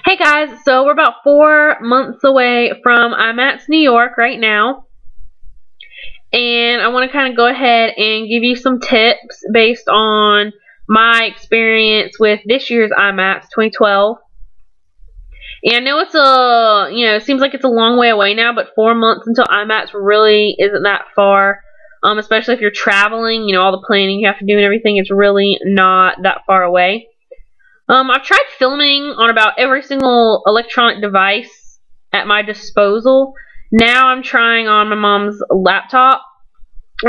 Hey guys, so we're about 4 months away from IMATS New York right now, and I want to kind of go ahead and give you some tips based on my experience with this year's IMATS 2012. And I know it seems like it's a long way away now, but 4 months until IMATS really isn't that far. Especially if you're traveling, all the planning you have to do and everything, it's really not that far away. I've tried filming on about every single electronic device at my disposal. Now I'm trying on my mom's laptop.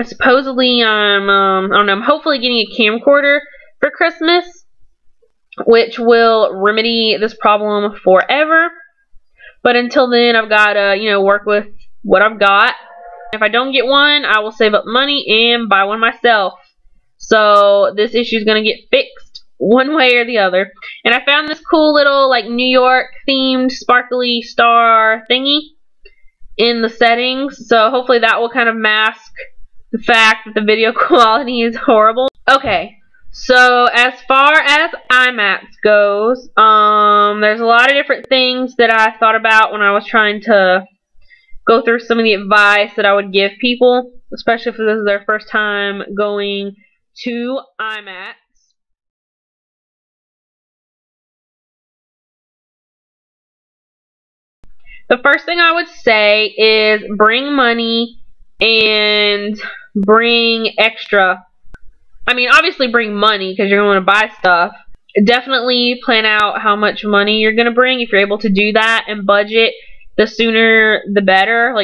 Supposedly I'm hopefully getting a camcorder for Christmas, which will remedy this problem forever. But until then, I've got to, work with what I've got. If I don't get one, I will save up money and buy one myself. So this issue is going to get fixed one way or the other. And I found this cool little New York themed sparkly star thingy in the settings. So hopefully that will kind of mask the fact that the video quality is horrible. Okay, so as far as IMATS goes, there's a lot of different things that I thought about when I was trying to go through some of the advice that I would give people, especially if this is their first time going to IMATS. The first thing I would say is bring money and bring extra. I mean, obviously bring money because you're going to buy stuff. Definitely plan out how much money you're going to bring if you're able to do that, and budget. The sooner the better,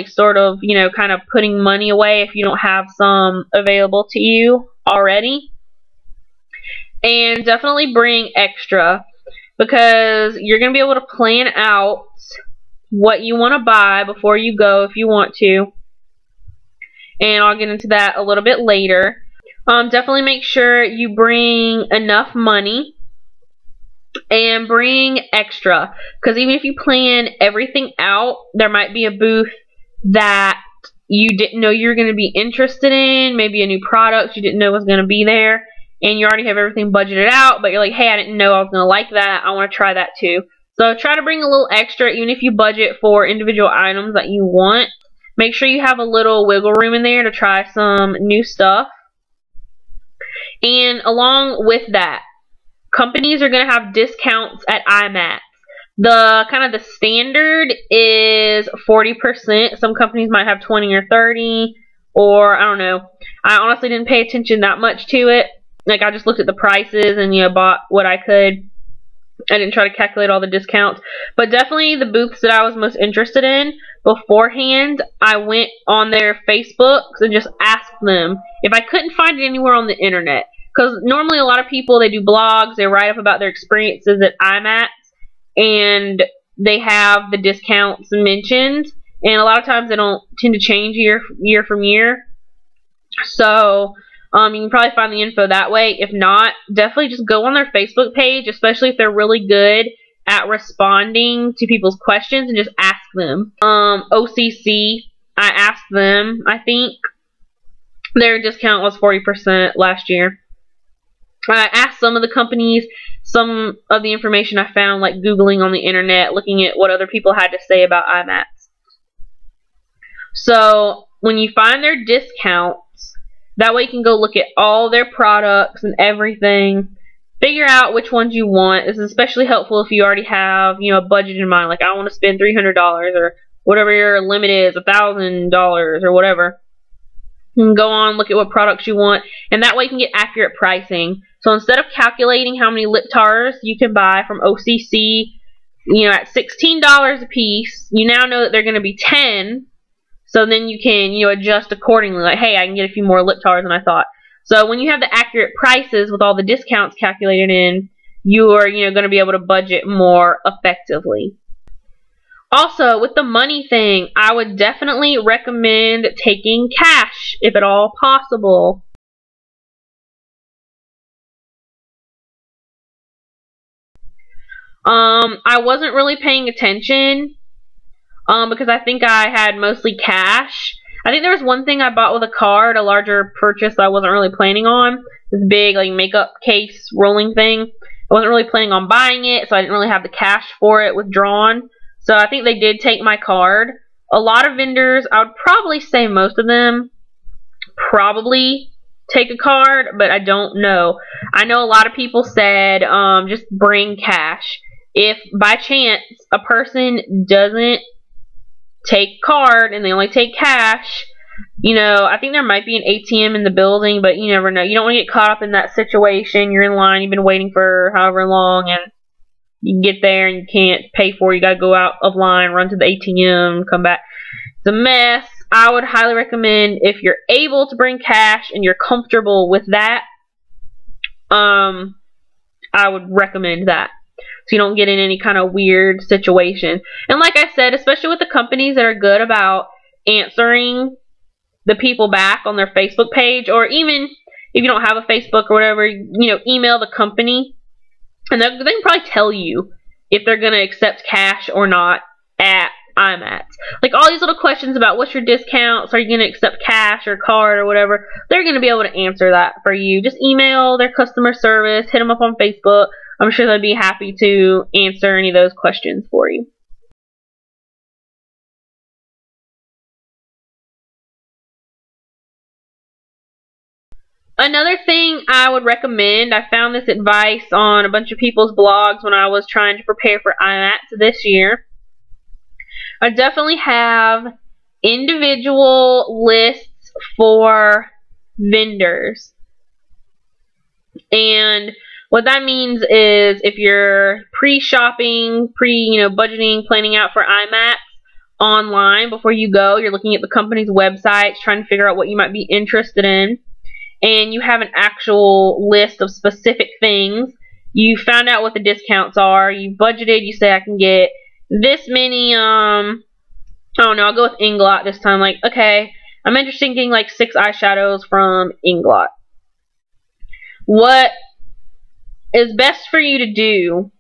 kind of putting money away if you don't have some available to you already. And definitely bring extra, because you're going to be able to plan out what you want to buy before you go if you want to. And I'll get into that a little bit later. Definitely make sure you bring enough money. And bring extra, because even if you plan everything out, there might be a booth that you didn't know you were going to be interested in, maybe a new product you didn't know was going to be there, and you already have everything budgeted out, but you're like, hey, I didn't know I was going to like that, I want to try that too. So try to bring a little extra, even if you budget for individual items that you want. Make sure you have a little wiggle room in there to try some new stuff. And along with that, companies are going to have discounts at IMATS. The standard is 40%. Some companies might have 20 or 30, or I don't know. I honestly didn't pay attention that much to it. I just looked at the prices and bought what I could. I didn't try to calculate all the discounts. But definitely the booths that I was most interested in beforehand, I went on their Facebooks and just asked them if I couldn't find it anywhere on the internet. Because normally a lot of people, they do blogs, they write up about their experiences at IMATS, and they have the discounts mentioned, and a lot of times they don't tend to change year from year. So you can probably find the info that way. If not, definitely just go on their Facebook page, especially if they're really good at responding to people's questions, and just ask them. OCC, I asked them, I think their discount was 40% last year. I asked some of the companies some of the information I found, like Googling on the internet, looking at what other people had to say about IMATS. So when you find their discounts, that way you can go look at all their products and everything. Figure out which ones you want. This is especially helpful if you already have, a budget in mind. Like, I want to spend $300 or whatever your limit is, $1,000 or whatever. You can go on, look at what products you want, and that way you can get accurate pricing. So instead of calculating how many lip tars you can buy from OCC, at $16 a piece, you now know that they're going to be 10. So then you can, adjust accordingly. Like, hey, I can get a few more lip tars than I thought. So when you have the accurate prices with all the discounts calculated in, you are, going to be able to budget more effectively. Also, with the money thing, I would definitely recommend taking cash, if at all possible. I wasn't really paying attention, because I think I had mostly cash. I think there was one thing I bought with a card, a larger purchase I wasn't really planning on. This big, makeup case rolling thing. I wasn't really planning on buying it, so I didn't really have the cash for it withdrawn. So I think they did take my card. A lot of vendors, I would probably say most of them, probably take a card, but I don't know. I know a lot of people said just bring cash. If by chance a person doesn't take card and they only take cash, you know, I think there might be an ATM in the building, but you never know. You don't want to get caught up in that situation. You're in line, you've been waiting for however long, and you get there and you can't pay for it. You got to go out of line, run to the ATM, come back. It's a mess. I would highly recommend, if you're able to bring cash and you're comfortable with that, I would recommend that, so you don't get in any kind of weird situation. And like I said, especially with the companies that are good about answering the people back on their Facebook page, or even if you don't have a Facebook or whatever, you know, email the company, and they can probably tell you if they're going to accept cash or not at IMATS. Like all these little questions about what's your discounts, are you going to accept cash or card or whatever, they're going to be able to answer that for you. Just email their customer service, hit them up on Facebook. I'm sure they'd be happy to answer any of those questions for you. Another thing I would recommend, I found this advice on a bunch of people's blogs when I was trying to prepare for IMATS this year. I definitely have individual lists for vendors. And what that means is if you're pre-shopping, budgeting, planning out for IMATS online before you go, you're looking at the company's websites, trying to figure out what you might be interested in, and you have an actual list of specific things. You found out what the discounts are, you budgeted, you say I can get this many, I don't know, I'll go with Inglot this time. Like, okay, I'm interested in getting like 6 eyeshadows from Inglot. What is best for you to do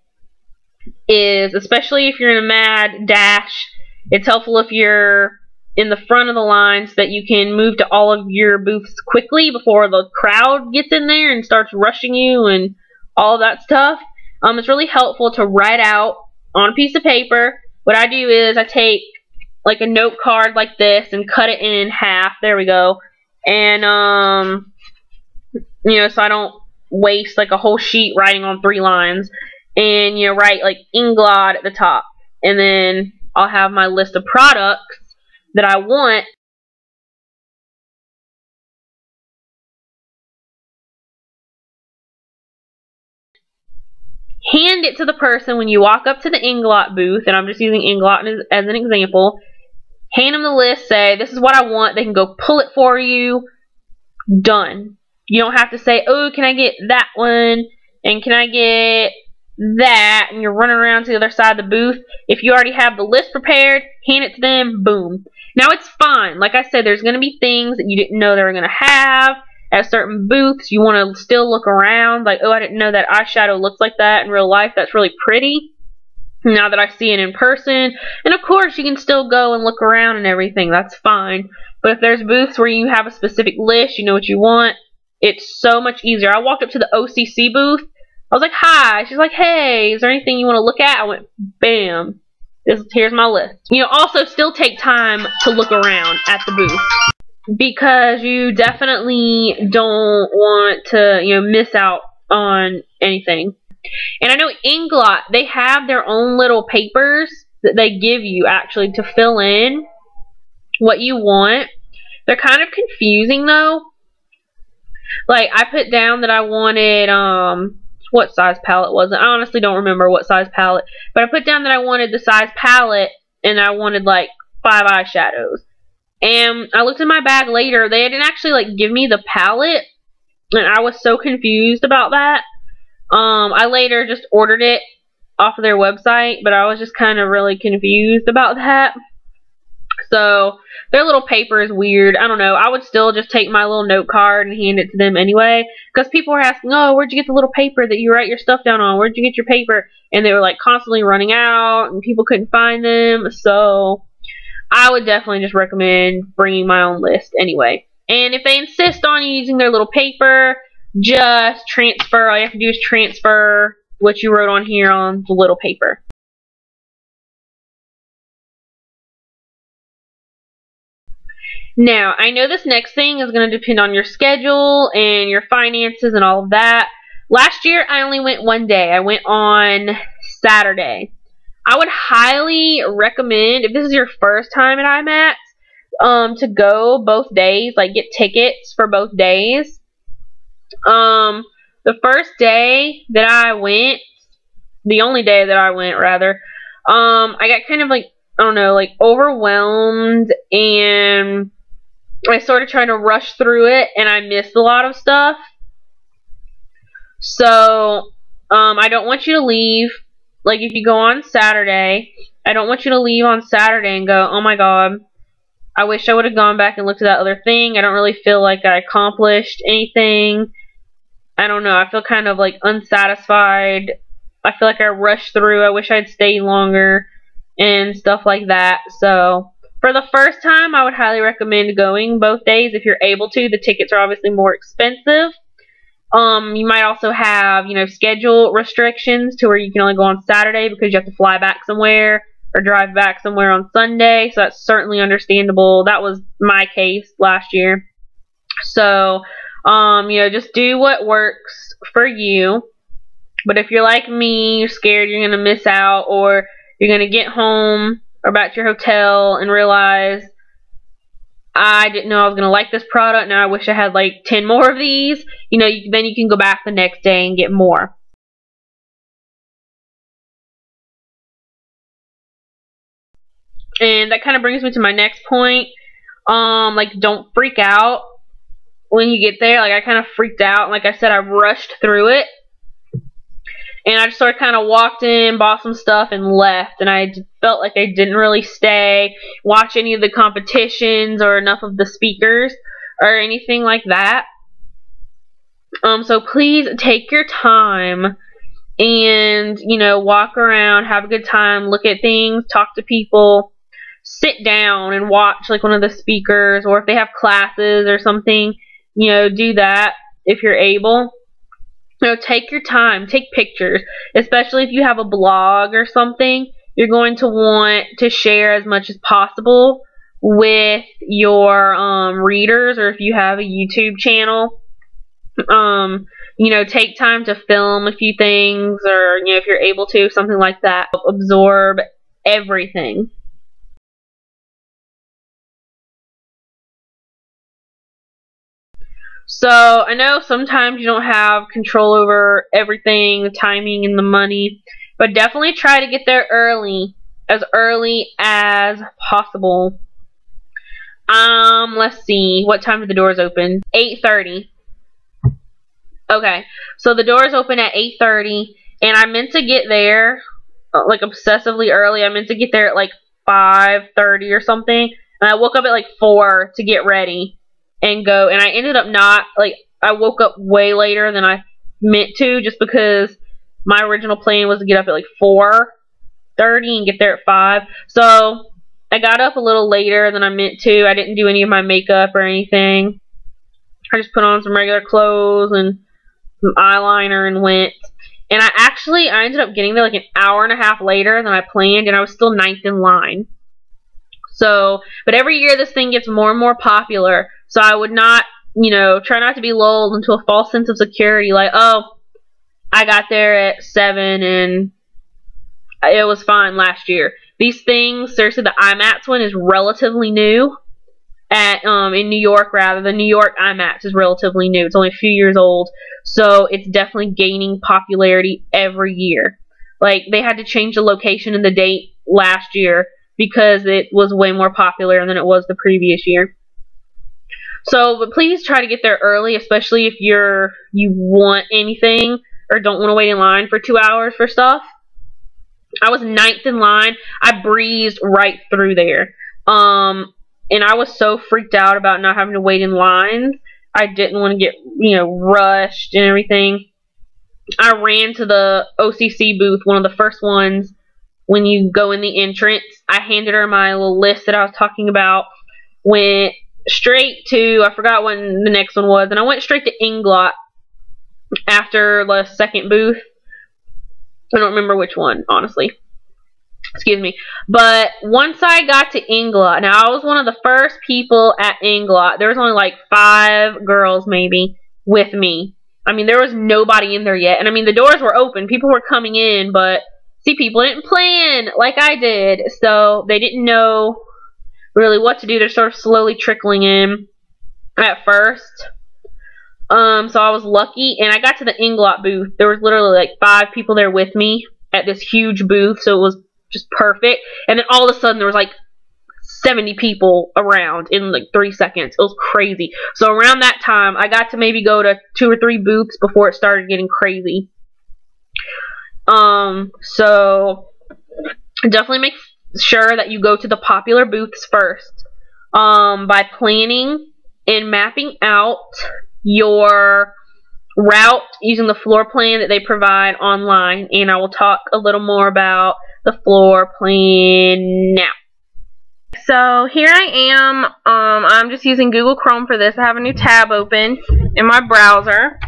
is, especially if you're in a mad dash, it's helpful if you're in the front of the line so that you can move to all of your booths quickly before the crowd gets in there and starts rushing you and all that stuff. It's really helpful to write out on a piece of paper. What I do is I take like a note card like this and cut it in half. There we go. And so I don't waste like a whole sheet writing on 3 lines. And write like Inglot at the top. And then I'll have my list of products that I want. Hand it to the person when you walk up to the Inglot booth, and I'm just using Inglot as an example. Hand them the list, say, this is what I want. They can go pull it for you. Done. You don't have to say, oh, can I get that one? And can I get that? And you're running around to the other side of the booth. If you already have the list prepared, hand it to them. Boom. Now, it's fine. Like I said, there's going to be things that you didn't know they were going to have. At certain booths, you want to still look around, like, oh, I didn't know that eyeshadow looks like that in real life. That's really pretty now that I see it in person. And of course, you can still go and look around and everything. That's fine. But if there's booths where you have a specific list, you know what you want, it's so much easier. I walked up to the OCC booth. I was like, hi. She's like, hey, is there anything you want to look at? I went, bam. Here's my list. Also still take time to look around at the booth, because you definitely don't want to, miss out on anything. And I know Inglot, they have their own little papers that they give you actually to fill in what you want. They're kind of confusing though. Like, I put down that I wanted, what size palette was it? I honestly don't remember what size palette. But I put down that I wanted the size palette, and I wanted like 5 eyeshadows. And I looked in my bag later, they didn't actually like give me the palette, and I was so confused about that. I later just ordered it off of their website, but I was just kind of really confused about that. So their little paper is weird. I don't know. I would still just take my little note card and hand it to them anyway, because people were asking, oh, where'd you get the little paper that you write your stuff down on? Where'd you get your paper? And they were like constantly running out, and people couldn't find them. So I would definitely just recommend bringing my own list anyway. And if they insist on you using their little paper, just transfer. All you have to do is transfer what you wrote on here on the little paper. Now, I know this next thing is going to depend on your schedule and your finances and all of that. Last year, I only went one day. I went on Saturday. I would highly recommend, if this is your first time at IMATS, to go both days, like get tickets for both days. The first day that I went, the only day that I went, rather, I got kind of like, I don't know, like overwhelmed, and I started trying to rush through it, and I missed a lot of stuff. So, I don't want you to leave, like if you go on Saturday, I don't want you to leave on Saturday and go, oh my god, I wish I would have gone back and looked at that other thing. I don't really feel like I accomplished anything. I don't know, I feel kind of like unsatisfied. I feel like I rushed through. I wish I'd stayed longer and stuff like that. So, for the first time, I would highly recommend going both days if you're able to. The tickets are obviously more expensive. You might also have, schedule restrictions to where you can only go on Saturday because you have to fly back somewhere or drive back somewhere on Sunday. So that's certainly understandable. That was my case last year. So, just do what works for you. But if you're like me, you're scared you're going to miss out, or you're going to get home or back to your hotel and realize, I didn't know I was going to like this product, now I wish I had like 10 more of these, then you can go back the next day and get more. And that kind of brings me to my next point. Don't freak out when you get there. Like, I kind of freaked out. Like I said, I rushed through it. And I just sort of kind of walked in, bought some stuff, and left. And I felt like I didn't really stay, watch any of the competitions or enough of the speakers or anything like that. So please take your time and, walk around, have a good time, look at things, talk to people, sit down and watch like one of the speakers, or if they have classes or something, do that if you're able. Take your time, take pictures, especially if you have a blog or something. You're going to want to share as much as possible with your readers, or if you have a YouTube channel. Take time to film a few things, or if you're able to, something like that. Absorb everything. So, I know sometimes you don't have control over everything, the timing and the money, but definitely try to get there early as possible. Let's see, what time do the doors open? 8:30. Okay, so the doors open at 8:30, and I meant to get there, like, obsessively early. I meant to get there at, like, 5:30 or something, and I woke up at, like, 4 to get ready and go, and I ended up not, like, I woke up way later than I meant to, just because my original plan was to get up at like 4:30 and get there at 5. So I got up a little later than I meant to. I didn't do any of my makeup or anything. I just put on some regular clothes and some eyeliner and went. And I ended up getting there like an hour and a half later than I planned, and I was still 9th in line. So, but every year this thing gets more and more popular. So I would not, try not to be lulled into a false sense of security, like, oh, I got there at 7 and it was fine last year. These things, seriously, the IMATS one is relatively new. In New York, rather. The New York IMATS is relatively new. It's only a few years old. So it's definitely gaining popularity every year. Like, they had to change the location and the date last year because it was way more popular than it was the previous year. So, but please try to get there early, especially if you want anything or don't want to wait in line for 2 hours for stuff. I was 9th in line. I breezed right through there. And I was so freaked out about not having to wait in lines. I didn't want to get, rushed and everything. I ran to the OCC booth, one of the first ones when you go in the entrance. I handed her my little list that I was talking about. Went straight to, I forgot when the next one was, and I went straight to Inglot after the second booth. I don't remember which one, honestly. Excuse me. But once I got to Inglot, now I was one of the first people at Inglot. There was only like 5 girls maybe with me. I mean, there was nobody in there yet. And I mean, the doors were open. People were coming in, but see, people didn't plan like I did. So they didn't know really what to do. They're sort of slowly trickling in at first. So I was lucky, and I got to the Inglot booth. There was literally like 5 people there with me at this huge booth, so it was just perfect. And then all of a sudden there was like 70 people around in like 3 seconds. It was crazy. So around that time, I got to maybe go to 2 or 3 booths before it started getting crazy. So definitely make sure that you go to the popular booths first. By planning and mapping out your route using the floor plan that they provide online, and I will talk a little more about the floor plan now. So here I am. I'm just using Google Chrome for this. I have a new tab open in my browser,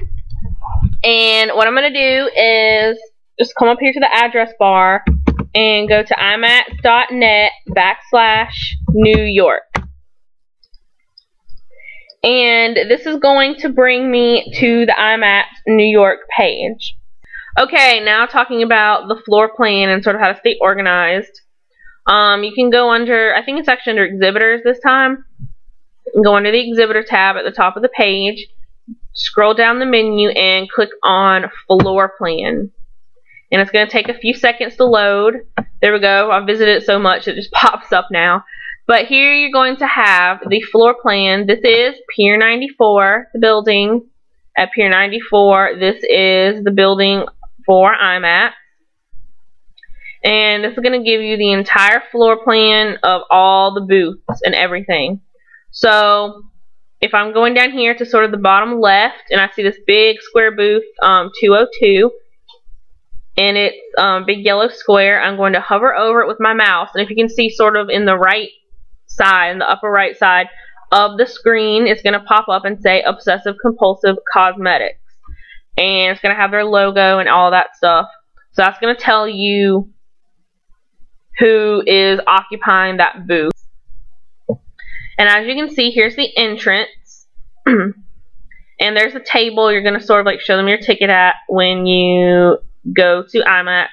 and what I'm going to do is just come up here to the address bar and go to IMATS.net/New York. And this is going to bring me to the IMATS New York page. Okay, now talking about the floor plan and sort of how to stay organized. You can go under, I think it's actually under exhibitors this time. You can go under the exhibitor tab at the top of the page, scroll down the menu and click on floor plan. And it's going to take a few seconds to load. There we go. I visited it so much it just pops up now. But here you're going to have the floor plan. This is Pier 94, the building at Pier 94. This is the building for IMATS. And this is going to give you the entire floor plan of all the booths and everything. So if I'm going down here to sort of the bottom left and I see this big square booth 202 and it's big yellow square, I'm going to hover over it with my mouse. And if you can see sort of in the right side, in the upper right side of the screen, it's going to pop up and say Obsessive Compulsive Cosmetics. And it's going to have their logo and all that stuff. So that's going to tell you who is occupying that booth. And as you can see, here's the entrance. And there's a table you're going to sort of like show them your ticket at when you go to IMATS.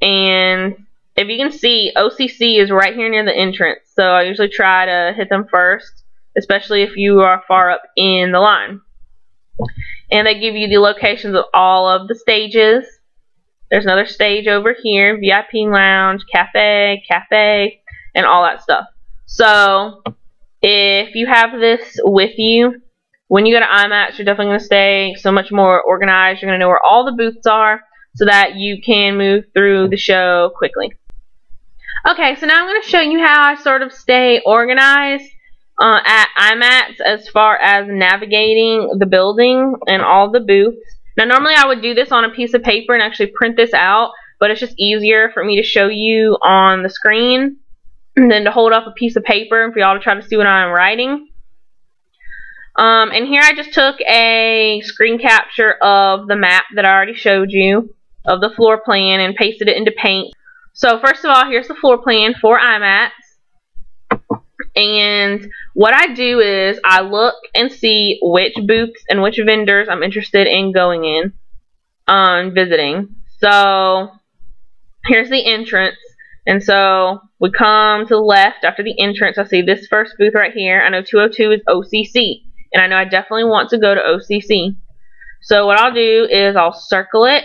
And if you can see, OCC is right here near the entrance. So I usually try to hit them first, especially if you are far up in the line. And they give you the locations of all of the stages. There's another stage over here, VIP lounge, cafe, and all that stuff. So if you have this with you, when you go to IMATS, you're definitely going to stay so much more organized. You're going to know where all the booths are so that you can move through the show quickly. Okay, so now I'm going to show you how I sort of stay organized at IMATS as far as navigating the building and all the booths. Now, normally I would do this on a piece of paper and actually print this out, but it's just easier for me to show you on the screen than to hold up a piece of paper and for y'all to try to see what I'm writing. And here I just took a screen capture of the map that I already showed you of the floor plan and pasted it into Paint. So first of all, here's the floor plan for IMATS. And what I do is I look and see which booths and which vendors I'm interested in going in visiting. So here's the entrance. And so we come to the left after the entrance. I see this first booth right here. I know 202 is OCC. And I know I definitely want to go to OCC. So what I'll do is I'll circle it.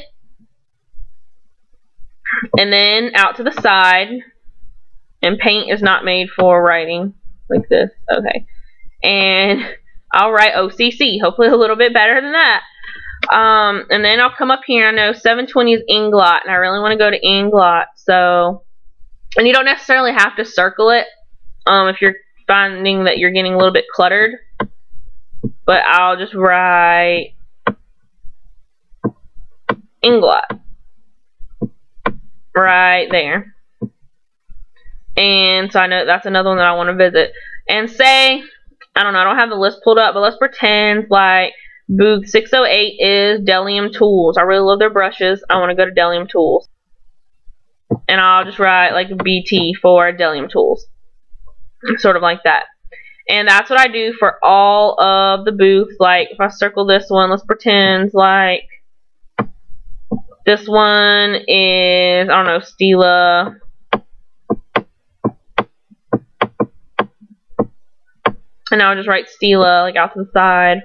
And then out to the side. And Paint is not made for writing like this. Okay. And I'll write OCC. Hopefully a little bit better than that. And then I'll come up here. I know 720 is Inglot. And I really want to go to Inglot. So, and you don't necessarily have to circle it. If you're finding that you're getting a little bit cluttered. But I'll just write Inglot. Right there. And so I know that's another one that I want to visit. And say, I don't know, I don't have the list pulled up, but let's pretend like Booth 608 is Delium Tools. I really love their brushes. I want to go to Delium Tools. And I'll just write like BT for Delium Tools. Sort of like that. And that's what I do for all of the booths. Like, if I circle this one, let's pretend like this one is, I don't know, Stila. And I'll just write Stila, like, out to the side.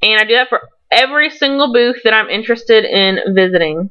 And I do that for every single booth that I'm interested in visiting.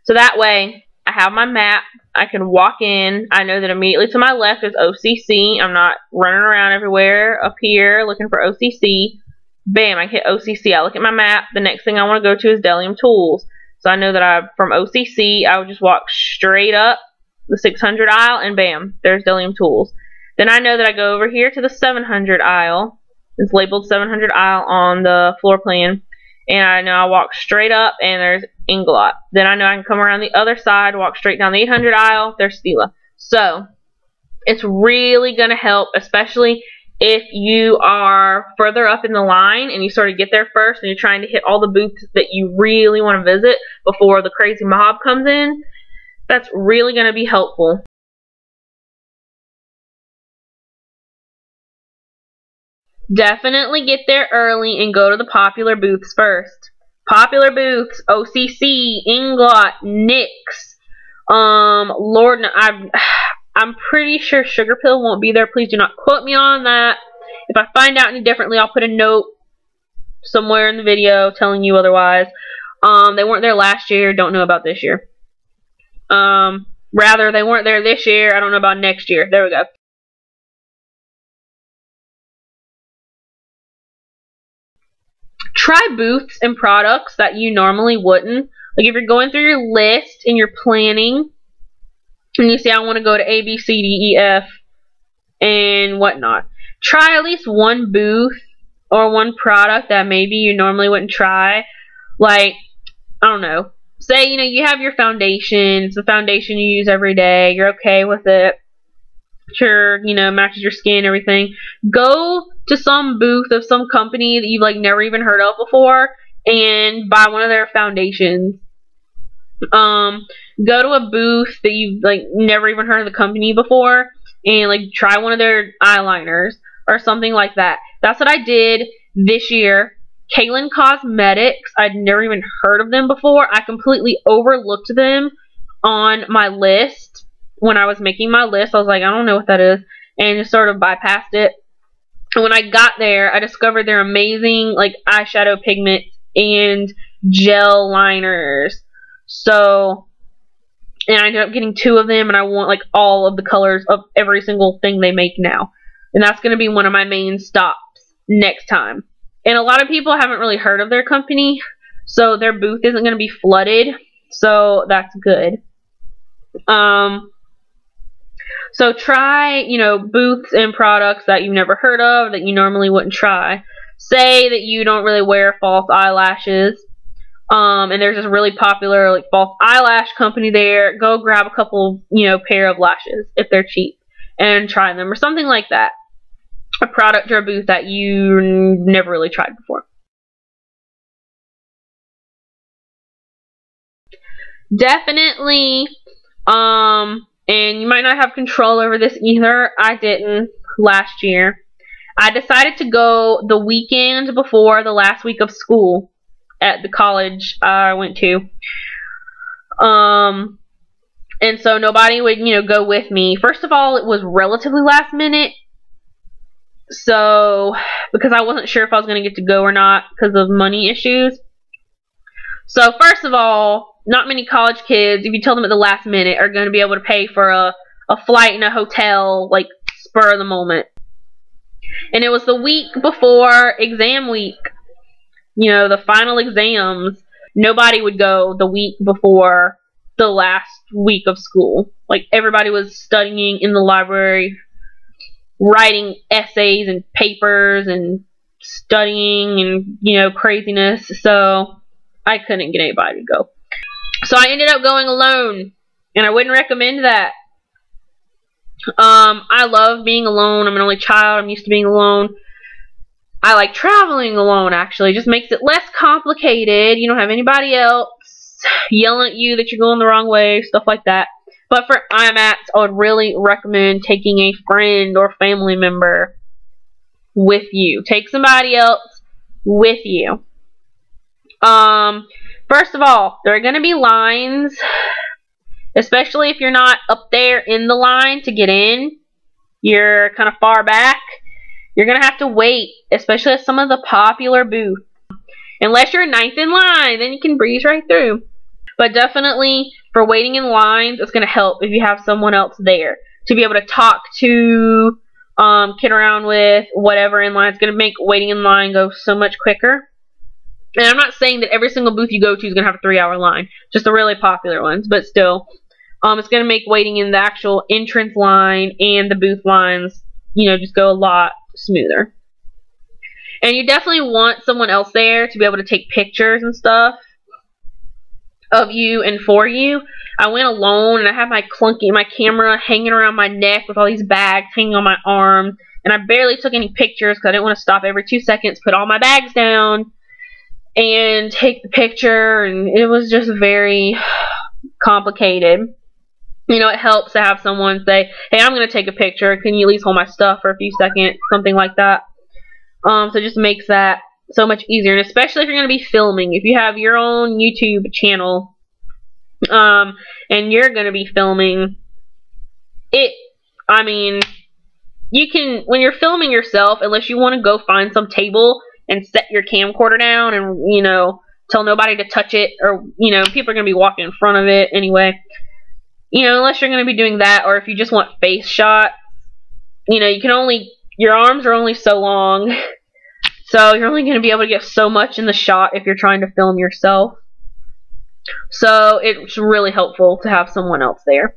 So that way, I have my map. I can walk in. I know that immediately to my left is OCC. I'm not running around everywhere up here looking for OCC. Bam, I hit OCC. I look at my map. The next thing I want to go to is Delium Tools. So I know that from OCC, I would just walk straight up the 600 aisle, and bam, there's Delium Tools. Then I know that I go over here to the 700 aisle. It's labeled 700 aisle on the floor plan. And I know I walk straight up, and there's Inglot. Then I know I can come around the other side, walk straight down the 800 aisle, there's Stila. So, it's really going to help, especially if you are further up in the line and you sort of get there first and you're trying to hit all the booths that you really want to visit before the crazy mob comes in. That's really going to be helpful. Definitely get there early and go to the popular booths first. Popular booths, OCC, Inglot, NYX. Lord, I'm pretty sure Sugar Pill won't be there. Please do not quote me on that. If I find out any differently, I'll put a note somewhere in the video telling you otherwise. They weren't there last year. Don't know about this year. Rather, they weren't there this year. I don't know about next year. There we go. Try booths and products that you normally wouldn't. Like if you're going through your list and you're planning, and you say, I want to go to A, B, C, D, E, F, and whatnot. Try at least one booth or one product that maybe you normally wouldn't try. Like, I don't know. Say, you have your foundation. It's the foundation you use every day. You're okay with it. Sure, matches your skin, everything. Go to some booth of some company that you've never even heard of before and buy one of their foundations. Go to a booth that you've never even heard of the company before and try one of their eyeliners or something like that. That's what I did this year. Kaylin Cosmetics, I'd never even heard of them before. I completely overlooked them on my list. When I was making my list, I was like, I don't know what that is, and just sort of bypassed it. And when I got there, I discovered their amazing eyeshadow pigments and gel liners. So, and I ended up getting 2 of them, and I want all of the colors of every single thing they make now. And that's going to be one of my main stops next time. And a lot of people haven't really heard of their company, so their booth isn't going to be flooded. So that's good. So try, booths and products that you've never heard of that you normally wouldn't try. Say that you don't really wear false eyelashes, and there's this really popular false eyelash company there. Go grab a couple, pair of lashes if they're cheap and try them or something like that. A product or a booth that you never really tried before. Definitely, and you might not have control over this either. I didn't last year. I decided to go the weekend before the last week of school at the college I went to. And so nobody would, go with me. First of all, it was relatively last minute. So, because I wasn't sure if I was going to get to go or not because of money issues. So, first of all, not many college kids, if you tell them at the last minute, are going to be able to pay for a flight and a hotel, spur of the moment. And it was the week before exam week. The final exams. Nobody would go the week before the last week of school. Everybody was studying in the library, writing essays and papers and studying and, craziness. So, I couldn't get anybody to go. So I ended up going alone, and I wouldn't recommend that. I love being alone. I'm an only child. I'm used to being alone. I like traveling alone, actually. It just makes it less complicated. You don't have anybody else yelling at you that you're going the wrong way, stuff like that. But for IMATS, I would really recommend taking a friend or family member with you. Take somebody else with you. First of all, there are going to be lines, especially if you're not up there in the line to get in. You're kind of far back. You're going to have to wait, especially at some of the popular booths. Unless you're ninth in line, then you can breeze right through. But definitely, for waiting in lines, it's going to help if you have someone else there to be able to talk to, kid around with, whatever in line. It's going to make waiting in line go so much quicker. And I'm not saying that every single booth you go to is going to have a 3-hour line. Just the really popular ones. But still, it's going to make waiting in the actual entrance line and the booth lines, you know, just go a lot smoother. And you definitely want someone else there to be able to take pictures and stuff of you and for you. I went alone and I had my camera hanging around my neck with all these bags hanging on my arm, and I barely took any pictures because I didn't want to stop every 2 seconds, put all my bags down and take the picture, and it was just very complicated. You know, it helps to have someone say, hey, I'm going to take a picture, can you at least hold my stuff for a few seconds, something like that. So it just makes that so much easier, and especially if you're going to be filming. If you have your own YouTube channel, and you're going to be filming it, I mean, you can, when you're filming yourself, unless you want to go find some table and set your camcorder down and, you know, tell nobody to touch it, or, you know, people are going to be walking in front of it anyway. You know, unless you're going to be doing that, or if you just want face shot, you know, you can only, your arms are only so long, so you're only going to be able to get so much in the shot if you're trying to film yourself. So it's really helpful to have someone else there.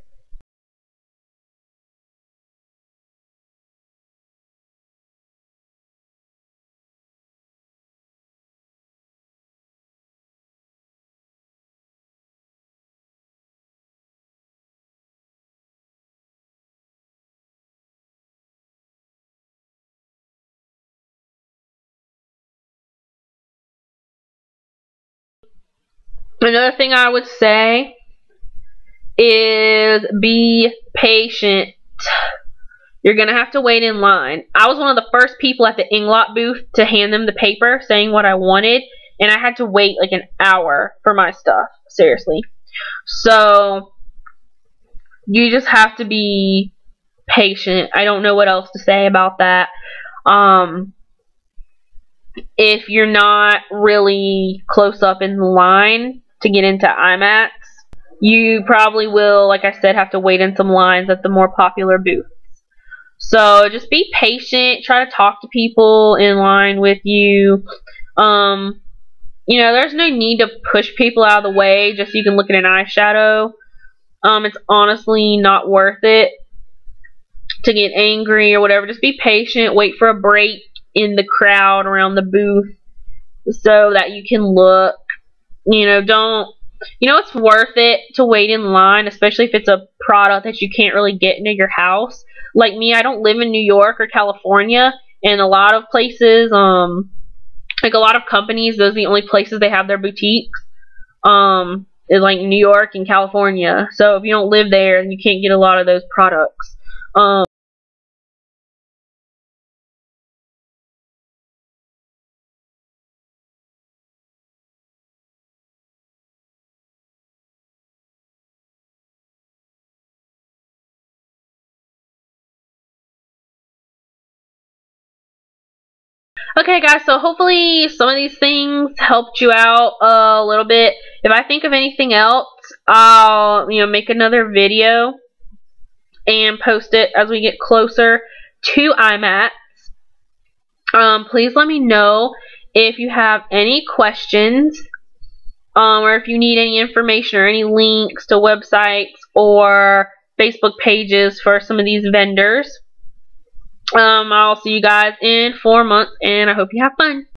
Another thing I would say is be patient. You're going to have to wait in line. I was one of the first people at the Inglot booth to hand them the paper saying what I wanted, and I had to wait like an hour for my stuff. Seriously. So you just have to be patient. I don't know what else to say about that. If you're not really close up in the line to get into IMATS, you probably will, like I said, have to wait in some lines at the more popular booths. So just be patient. Try to talk to people in line with you. You know, there's no need to push people out of the way just so you can look at an eyeshadow. It's honestly not worth it to get angry or whatever. Just be patient. Wait for a break in the crowd around the booth so that you can look. You know, it's worth it to wait in line, especially if it's a product that you can't really get into your house. Like me, I don't live in New York or California, and a lot of places, like a lot of companies, those are the only places they have their boutiques, is like New York and California. So if you don't live there, you can't get a lot of those products. Okay guys, so hopefully some of these things helped you out a little bit. If I think of anything else, I'll make another video and post it as we get closer to IMATS. Please let me know if you have any questions, or if you need any information or any links to websites or Facebook pages for some of these vendors. I'll see you guys in 4 months, and I hope you have fun.